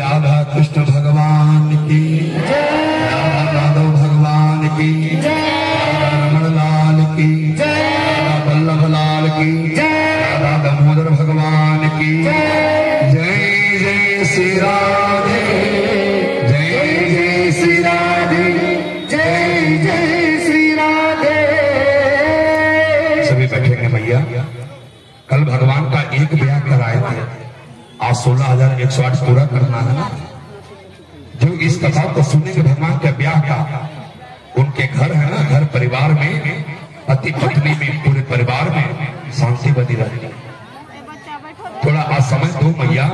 राधा कृष्ण भगवान की, राधा माधव भगवान की, राधा रमण लाल की, राधा वल्लभ लाल की, राधा दामोदर भगवान की। जय जय श्री राधे, जय जय श्री राधे, जय जय श्री राधे। सभी बैठेंगे भैया। कल भगवान का एक ब्याह कराए थे, आज 16,108 पूरा करना है ना। जो इस कथा को सुनेंगे भगवान के ब्याह का, उनके घर है ना, घर परिवार में, पति पत्नी में, पूरे परिवार में शांति बनी रहती है। थोड़ा आज समय दो मैया,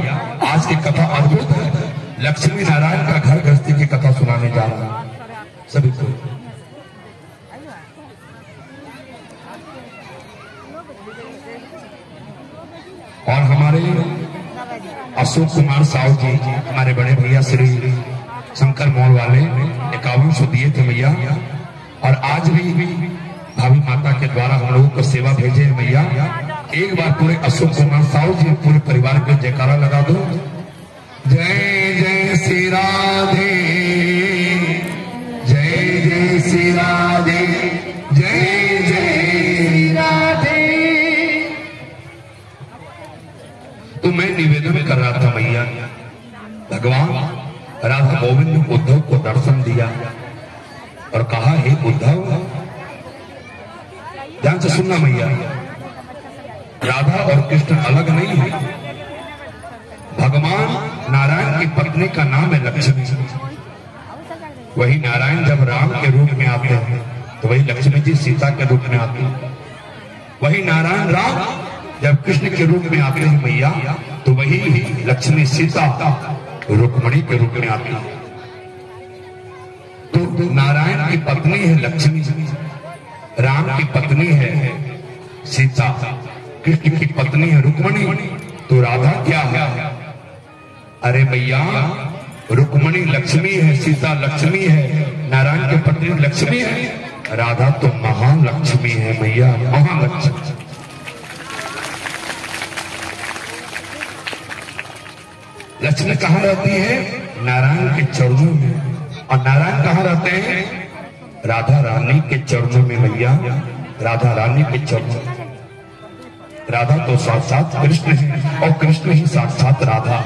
आज की कथा अद्भुत है। लक्ष्मी नारायण का घर गृहस्थी की कथा सुनाने जा रहा है सभी को। और हमारे अशोक कुमार साहु जी, हमारे बड़े भैया श्री शंकर मोल वाले 5100 दिए थे भैया। और आज भी भाभी माता के द्वारा हम लोगों को सेवा भेजे हैं भैया। एक बार पूरे अशोक कुमार साहु जी पूरे परिवार के जयकारा लगा दो। जय जय श्री राधे, जय जय श्री राधे, जय जय श्री राधे। तो मैं निवेदन कर रहा था भैया, भगवान राधा गोविंद ने उद्धव को दर्शन दिया और कहा, हे उद्धव, ध्यान से सुनना भैया, राधा और कृष्ण अलग नहीं है। भगवान नारायण की पत्नी का नाम है लक्ष्मी। वही नारायण जब राम के रूप में आते हैं तो वही लक्ष्मी जी सीता के रूप में आती है। वही नारायण राम जब कृष्ण के रूप में आते हैं भैया, तो वही लक्ष्मी सीता रुक्मिणी के रूप में आती है। तो नारायण की पत्नी है लक्ष्मी, राम की पत्नी है सीता, कृष्ण की पत्नी है रुक्मिणी। तो राधा क्या है? अरे भैया, रुक्मिणी लक्ष्मी है, सीता लक्ष्मी है, नारायण की पत्नी लक्ष्मी है, राधा तो महालक्ष्मी है भैया, महालक्ष्मी। लक्ष्मी कहाँ रहती है? नारायण के चरणों में। और नारायण कहाँ रहते हैं? राधा रानी के चरणों में भैया, राधा रानी के चरणों। राधा तो साक्षात कृष्ण है और कृष्ण ही साक्षात राधा।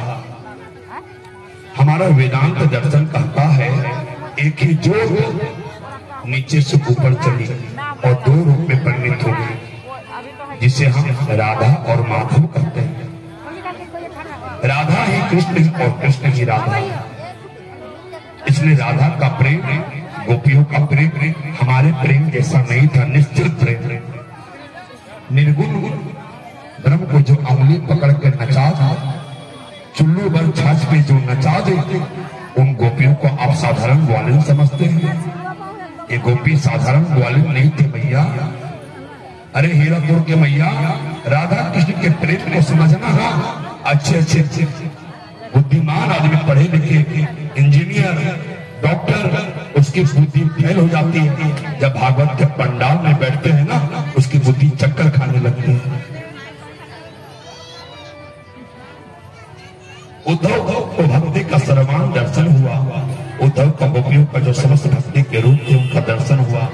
हमारा वेदांत दर्शन कहता है, एक ही ज्योत नीचे से ऊपर चली और दो रूप में परिणित हो गई, जिसे हम राधा और माधव कहते हैं। राधा ही कृष्ण और कृष्ण ही राधा। इसलिए राधा का प्रेम, गोपियों का प्रेम हमारे प्रेम जैसा नहीं था, निश्चल प्रेम। निर्गुण ब्रह्म को जो अंगुली पकड़ के नचा था, चुल्लू भर छाछ पे जो नचा दे, उन गोपियों को आप साधारण ग्वालिन समझते हैं। ये गोपी साधारण ग्वालिन नहीं थे भैया। अरे हीरापुर के मैया, राधा कृष्ण के प्रेम को समझना है। अच्छे अच्छे बुद्धिमान आदमी, पढ़े लिखे, इंजीनियर, डॉक्टर, उसकी बुद्धि फेल हो जाती है। जब भागवत के पंडाल में बैठते हैं ना, उसकी बुद्धि चक्कर खाने लगती है। उद्धव को भक्ति का सर्वांग दर्शन हुआ। उद्धव का गोपियों का जो समस्त भक्ति के रूप थे, उनका दर्शन हुआ,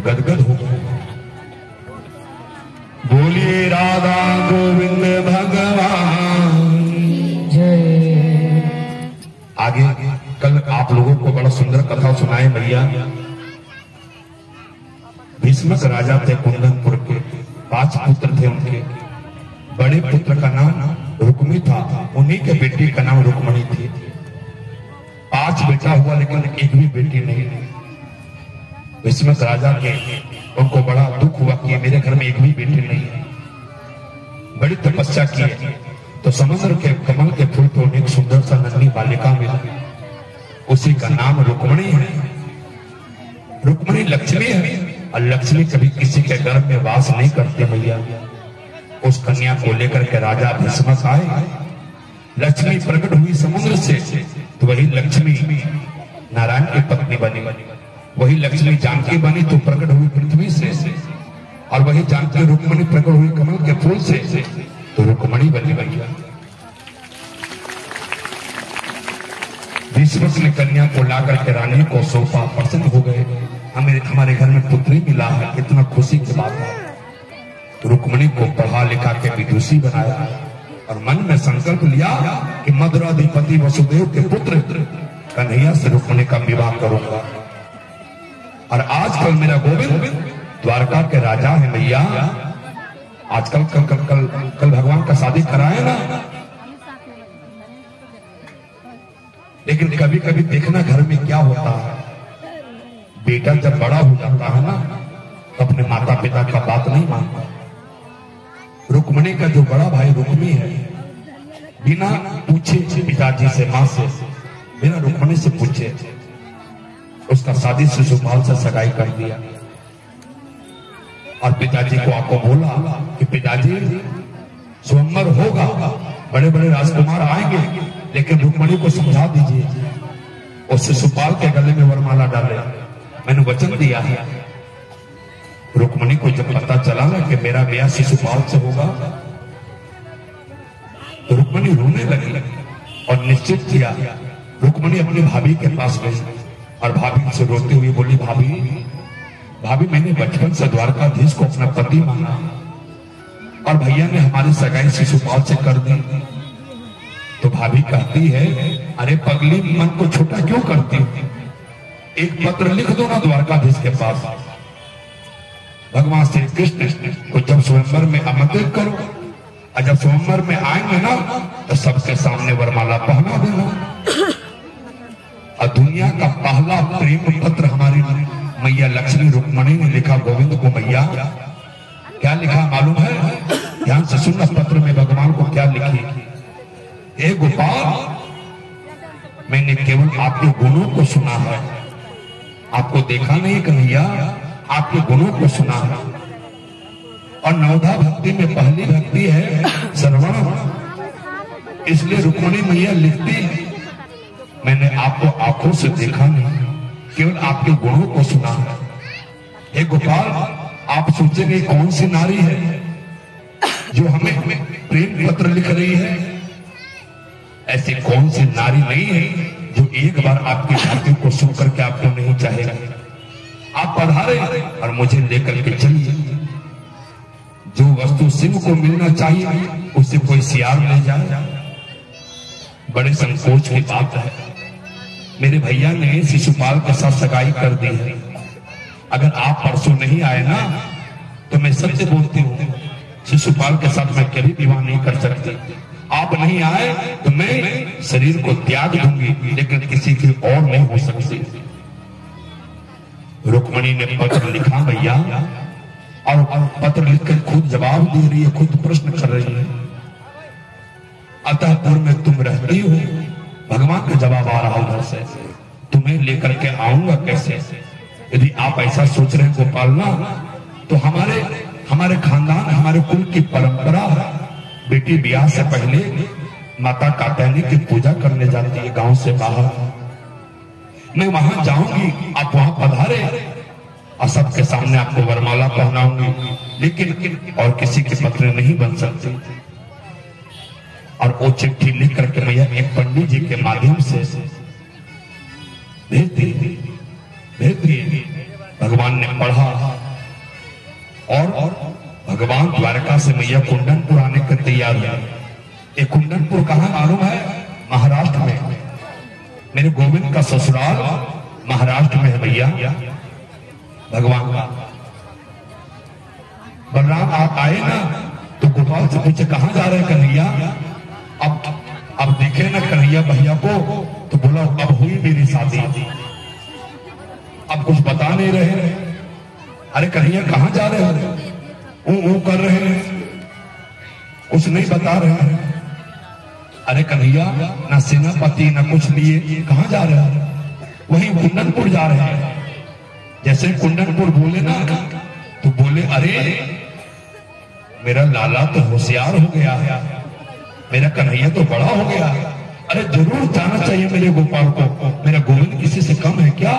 गदगद हो गए। बोलिए राधा गोविंद भगवान जय। आगे कल आप लोगों को बड़ा सुंदर कथा सुनाए भैया। भीष्मक राजा थे कुंदनपुर के, 5 पुत्र थे उनके। बड़े पुत्र का नाम रुक्मी था, उन्हीं के बेटी का नाम रुक्मिणी थी। 5 बेटा हुआ लेकिन एक भी बेटी नहीं। भीष्मक राजा के उनको बड़ा दुख हुआ कि मेरे घर में एक भी बेटी नहीं है। बड़ी तपस्या की तो समुद्र के कमल के फूल पर उन्हें एक सुंदर सा नन्ही बालिका मिला, उसी का नाम रुक्मिणी है। रुक्मिणी लक्ष्मी है, और लक्ष्मी कभी किसी के गर्भ में वास नहीं करती भैया। उस कन्या को लेकर के राजा भीष्मक आए। लक्ष्मी प्रकट हुई समुद्र से, तो वही लक्ष्मी नारायण की पत्नी बनी। वही लक्ष्मी जानकी बनी तो प्रकट हुई पृथ्वी से, और वही जानकी रुक्मिणी प्रकट हुई कमल के फूल से, तो रुक्मिणी बनी भैया। विश्वक ने कन्या को लाकर के रानी को सौंपा, प्रसन्न हो गए, हमारे घर में पुत्री मिला है, कितना खुशी की बात है। रुक्मिणी को पढ़ा लिखा के विदुषी बनाया और मन में संकल्प लिया कि मधुराधिपति वसुदेव के पुत्र कन्हैया से रुक्मिणी का विवाह करूंगा। और आजकल मेरा गोविंद द्वारका के राजा है भैया। आजकल कल भगवान का शादी कराए ना, लेकिन कभी कभी देखना घर में क्या होता है, बेटा जब बड़ा हो जाता है ना तो अपने माता पिता का बात नहीं मानता। रुक्मिणी का जो बड़ा भाई रुक्मी है, बिना पूछे पिताजी से, मां से, बिना रुक्मिणी से पूछे उसका शादी शिशुपाल से सगाई कर दिया। और पिताजी को आपको बोला कि पिताजी स्वयंवर होगा, बड़े बड़े राजकुमार आएंगे, लेकिन रुक्मिणी को समझा दीजिए और शिशुपाल के गले में वरमाला डाले, मैंने वचन दिया है। रुक्मिणी को जब पता चला ना कि मेरा ब्याह शिशुपाल से होगा तो रुक्मिणी रोने लगी और निश्चित किया। रुक्मिणी अपनी भाभी के पास गई और भाभी से रोते हुए बोली, भाभी मैंने बचपन से द्वारकाधीश को अपना पति माना और भैया ने हमारी सगाई शिशुपाल से कर दी। तो भाभी कहती है, अरे पगली, मन को छोटा क्यों करती हूं, एक पत्र लिख दो ना द्वारकाधीश के पास, भगवान श्री कृष्ण को जब स्वयंवर में आमंत्रित करो और जब स्वयंवर में आएंगे ना तो सबके सामने वरमाला पहना देना। और दुनिया का पहला प्रेम पत्र हमारी मैया लक्ष्मी रुक्मिणी ने लिखा गोविंद को। मैया क्या लिखा मालूम है? ध्यान से सुनना, पत्र में भगवान को क्या लिखी। हे गोपाल, मैंने केवल आपके गुणों को सुना है, आपको देखा नहीं कन्हैया, आपके गुणों को सुना है। और नवधा भक्ति में पहली भक्ति है श्रवण, इसलिए रुक्मिणी मैया लिखती, मैंने आपको आंखों से देखा नहीं, केवल आपके गुणों को सुना है। हे गोपाल, आप सोचेंगे कौन सी नारी है जो हमें प्रेम पत्र लिख रही है? ऐसी कौन सी नारी नहीं है जो एक बार आपकी भक्ति को सुनकर के आपको नहीं चाहेगा। आप पधारे और मुझे लेकर के चलिए। जो वस्तु सिंह को मिलना चाहिए उसे कोई सियार ले जाए, बड़े संकोच की बात है। मेरे भैया ने शिशुपाल के साथ सगाई कर दी है। अगर आप परसों नहीं आए ना तो मैं सत्य बोलती हूँ, शिशुपाल के साथ मैं कभी विवाह नहीं कर सकती। आप नहीं आए तो मैं शरीर को त्याग दूंगी, लेकिन किसी की और नहीं हो सकती। रुक्मिणी ने पत्र लिखा भैया, और पत्र लिखकर खुद जवाब दे रही है, खुद प्रश्न कर रही है। अतःपुर में तुम रहती हो, भगवान का जवाब आ रहा उधर से, तुम्हें लेकर के आऊंगा कैसे? यदि आप ऐसा सोच रहे हैं गोपाल ना, तो हमारे खानदान, हमारे कुल की परंपरा, बेटी ब्याह से पहले माता कात्यायनी की पूजा करने जाती है गांव से बाहर। मैं वहां जाऊंगी, आप वहां पधारे और सबके सामने आपको वरमाला पहनाऊंगी, लेकिन और किसी के पत्र नहीं बन सकते। और वो चिट्ठी लिख करके मैया एक पंडित जी के माध्यम से भेज दी। भगवान ने पढ़ा और भगवान द्वारका से मैया कुंदनपुर आने के तैयार है। ये कुंदनपुर कहाँ मालूम है? महाराष्ट्र में। मेरे गोविंद का ससुराल महाराष्ट्र में है भैया। भगवान का बलराम आप आए ना तो गोपाल से पूछे कहाँ जा रहे हैं कन्हैया? अब देखे ना कन्हैया भैया को तो बोला अब हुई मेरी शादी। अब कुछ बता नहीं रहे। अरे कन्हैया कहाँ जा रहे हो? ऊ कर रहे हैं, कुछ नहीं बता रहे हैं। अरे कन्हैया ना सेनापति ना कुछ लिए, कहाँ जा रहे हैं? वही कुंदनपुर जा रहे हैं। जैसे कुंदनपुर बोले ना तो बोले अरे मेरा लाला तो होशियार हो गया है, मेरा कन्हैया तो बड़ा हो गया। अरे जरूर जाना चाहिए मेरे गोपाल को, मेरा गोविंद किसी से कम है क्या?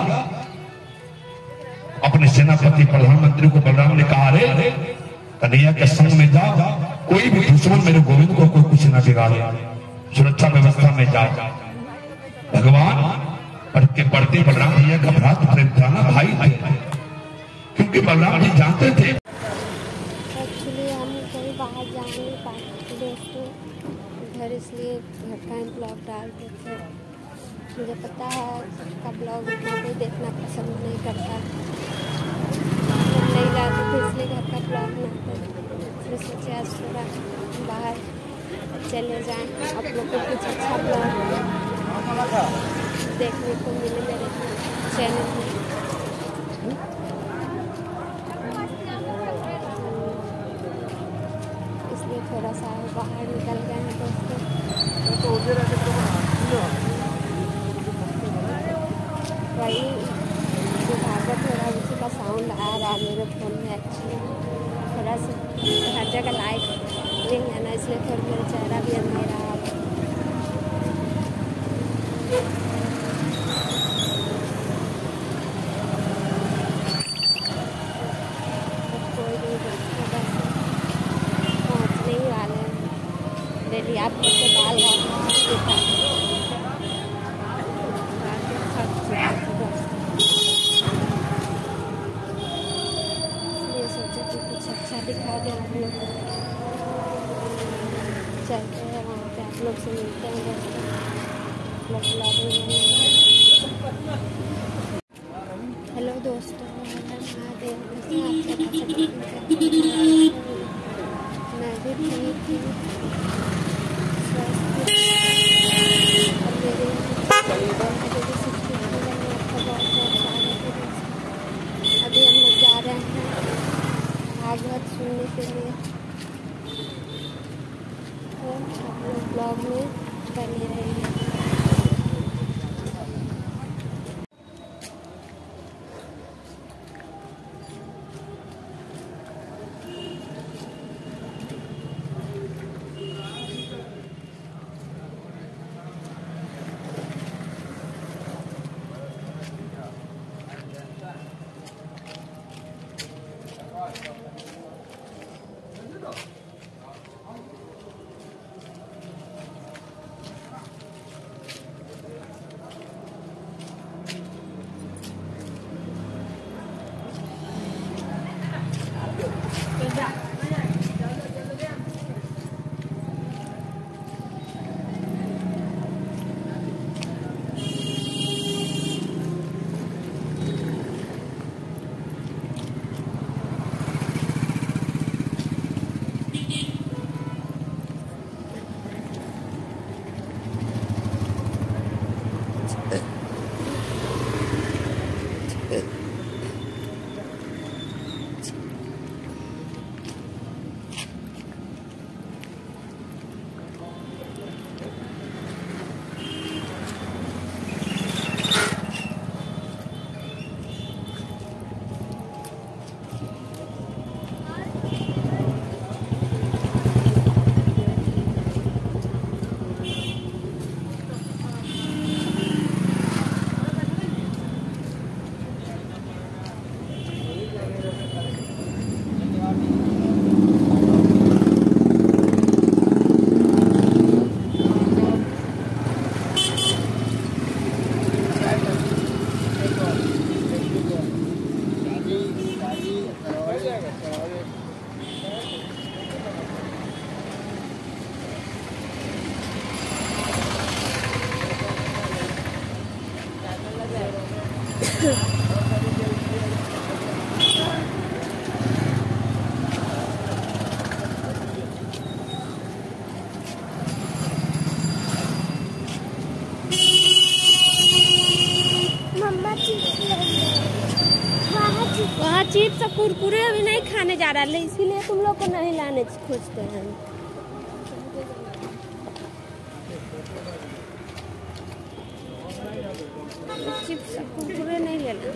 अपने सेनापति प्रधानमंत्री को बलराम ने कहा अरे कन्हैया के संग में जाओ, कोई भी दुश्मन मेरे गोविंद को कोई कुछ ना बिगाड़े, सुरक्षा व्यवस्था में जाओ। भगवान कि बढ़ते बलराम भैया का भ्रात प्रेमदाना भाई थे, क्योंकि बलराम जी जानते थे। एक्चुअली हम कहीं बाहर जा नहीं पाते दोस्तों घर, इसलिए घर का ही ब्लॉग डालते थे। मुझे पता है का ब्लॉग उतना कोई देखना पसंद नहीं करता, नहीं लाते थे इसलिए घर का ब्लॉग बनाते, इसलिए सोचे आज थोड़ा बाहर चले जाएं, आप लोग को कुछ अच्छा ब्लॉग देखने को मिले मेरे चैनल में। इसलिए थोड़ा सा बाहर निकल गए हैं दोस्तों। वही जो भागवत हो रहा है उसी का साउंड आ रहा है मेरे फ़ोन में। एक्चुअली थोड़ा सा हर जगह लाइट नहीं है ना, इसलिए थोड़ा मेरा चेहरा भी अंधेरा है। कोई नहीं पहुँचने ही वाले हैं। डेली आप कैसे डाल रहा ये सोचे कि कुछ अच्छा दिखा दे आप लोग को। चलते हैं वहाँ पे, आप लोग से मिलते हैं दोस्तों। हेलो दोस्तों, महादेव मैं भी ठीक थी, स्वस्थ अभी हम लोग जा रहे हैं भागवत सुनने के लिए। तो आप लोग ब्लॉग में बने रहेंगे। वहाँ चिप्स और कुरकुरे अभी नहीं खाने जा रहा है, इसीलिए तुम लोग को नहीं लाने खोजते हैं। चिप्स और कुरकुरे नहीं लेना।